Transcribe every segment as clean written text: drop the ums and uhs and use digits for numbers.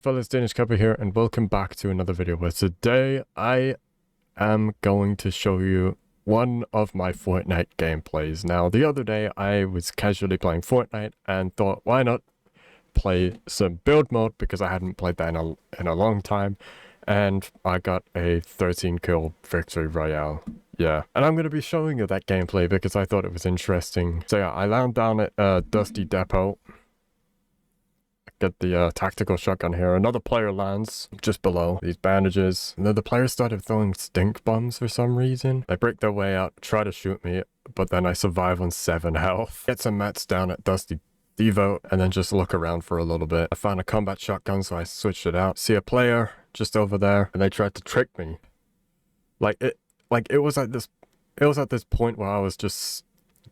Fellas, danishcowboy here, and welcome back to another video where today I am going to show you one of my Fortnite gameplays. Now, the other day I was casually playing Fortnite and thought, why not play some build mode, because I hadn't played that in a long time, and I got a 13 kill victory royale. Yeah, and I'm going to be showing you that gameplay because I thought it was interesting. So yeah, I land down at Dusty Depot. Get the tactical shotgun here. Another player lands just below these bandages. And then the players started throwing stink bombs for some reason. They break their way out, try to shoot me, but then I survive on 7 health. Get some mats down at Dusty Devo, and then just look around for a little bit. I found a combat shotgun, so I switched it out. See a player just over there, and they tried to trick me. It was at this point where I was just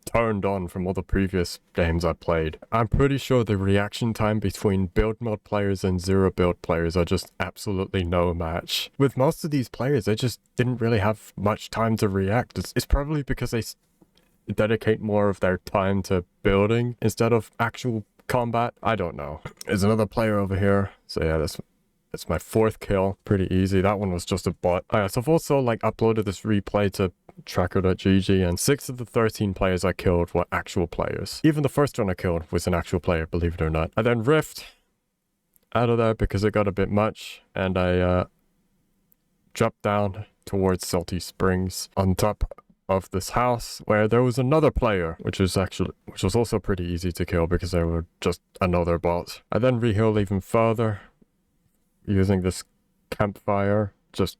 turned on from all the previous games I played. I'm pretty sure the reaction time between build mode players and zero build players are just absolutely no match. With most of these players, they just didn't really have much time to react. It's probably because they dedicate more of their time to building instead of actual combat. I don't know. There's another player over here. So yeah, that's my 4th kill. Pretty easy. That one was just a bot. Alright, so I've also uploaded this replay to tracker.gg, and 6 of the 13 players I killed were actual players. Even the first one I killed was an actual player, believe it or not. I then riffed out of there because it got a bit much, and I dropped down towards Salty Springs on top of this house where there was another player, which was also pretty easy to kill because they were just another bot. I then rehealed even further using this campfire just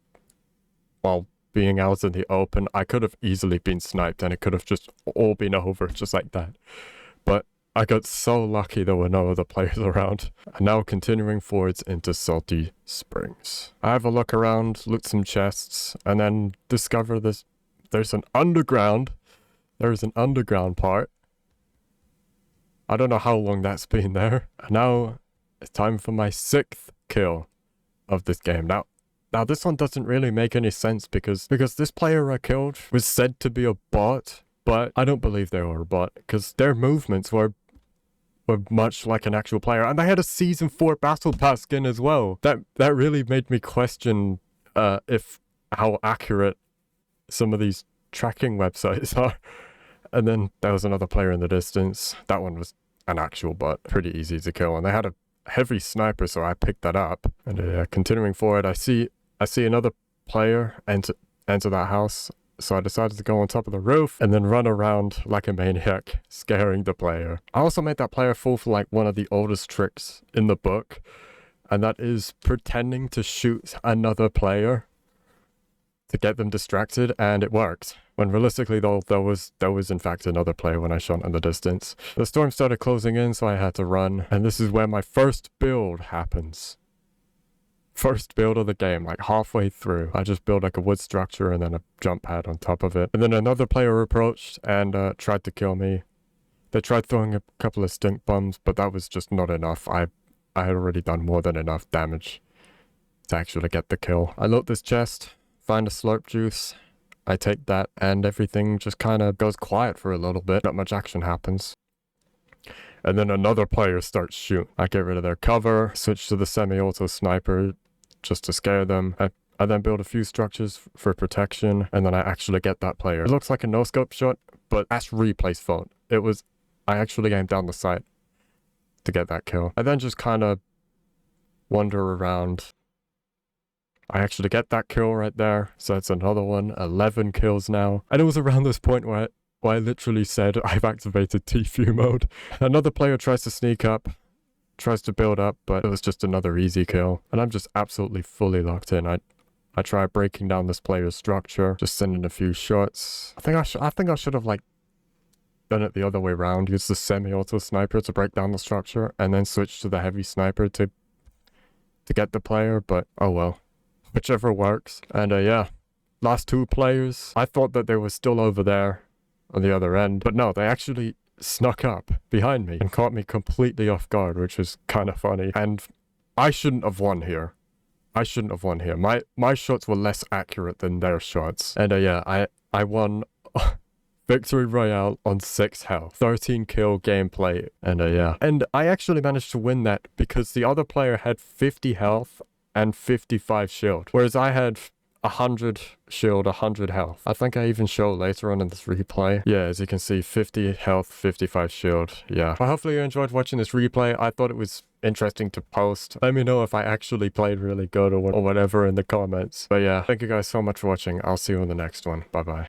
while being out in the open. I could have easily been sniped and it could have just all been over just like that. But I got so lucky there were no other players around. And now continuing forwards into Salty Springs. I have a look around, loot some chests, and then discover this. There's an underground part. I don't know how long that's been there. And now it's time for my 6th kill of this game. Now this one doesn't really make any sense because this player I killed was said to be a bot, but I don't believe they were a bot because their movements were much like an actual player, and they had a season 4 battle pass skin as well. That really made me question how accurate some of these tracking websites are. And then there was another player in the distance. That one was an actual bot, pretty easy to kill, and they had a heavy sniper, so I picked that up. And continuing forward, I see another player enter that house, so I decided to go on top of the roof and then run around like a maniac, scaring the player. I also made that player fall for one of the oldest tricks in the book, and that is pretending to shoot another player to get them distracted, and it worked. When realistically though, there was in fact another player when I shot in the distance. The storm started closing in, so I had to run, and this is where my first build happens. First build of the game, halfway through. I just built a wood structure and then a jump pad on top of it. And then another player approached and tried to kill me. They tried throwing a couple of stink bombs, but that was just not enough. I had already done more than enough damage to actually get the kill. I load this chest, find a slurp juice, I take that, and everything just kind of goes quiet for a little bit. Not much action happens. And then another player starts shooting. I get rid of their cover, switch to the semi-auto sniper just to scare them. I then build a few structures for protection, and then I actually get that player. It looks like a no-scope shot, but that's replay's fault. I actually aimed down the sight to get that kill. I then just kind of wander around. I actually get that kill right there, so it's another one. 11 kills now. And it was around this point where I literally said I've activated TFU mode. Another player tries to sneak up, tries to build up, but it was just another easy kill. And I'm just absolutely fully locked in. I try breaking down this player's structure, just sending a few shots. I think I should have done it the other way around. Use the semi-auto sniper to break down the structure, and then switch to the heavy sniper to get the player. But oh well, whichever works. And yeah, last 2 players. I thought that they were still over there on the other end, but no, they actually snuck up behind me and caught me completely off guard, which was kind of funny. And I shouldn't have won here. My shots were less accurate than their shots. And yeah, I won Victory Royale on 6 health, 13 kill gameplay, and yeah. And I actually managed to win that because the other player had 50 health and 55 shield, whereas I had 100 shield, 100 health. I think I even show later on in this replay. Yeah, as you can see, 50 health, 55 shield. Yeah. Well, hopefully you enjoyed watching this replay. I thought it was interesting to post. Let me know if I actually played really good or whatever in the comments. But yeah, thank you guys so much for watching. I'll see you in the next one. Bye bye.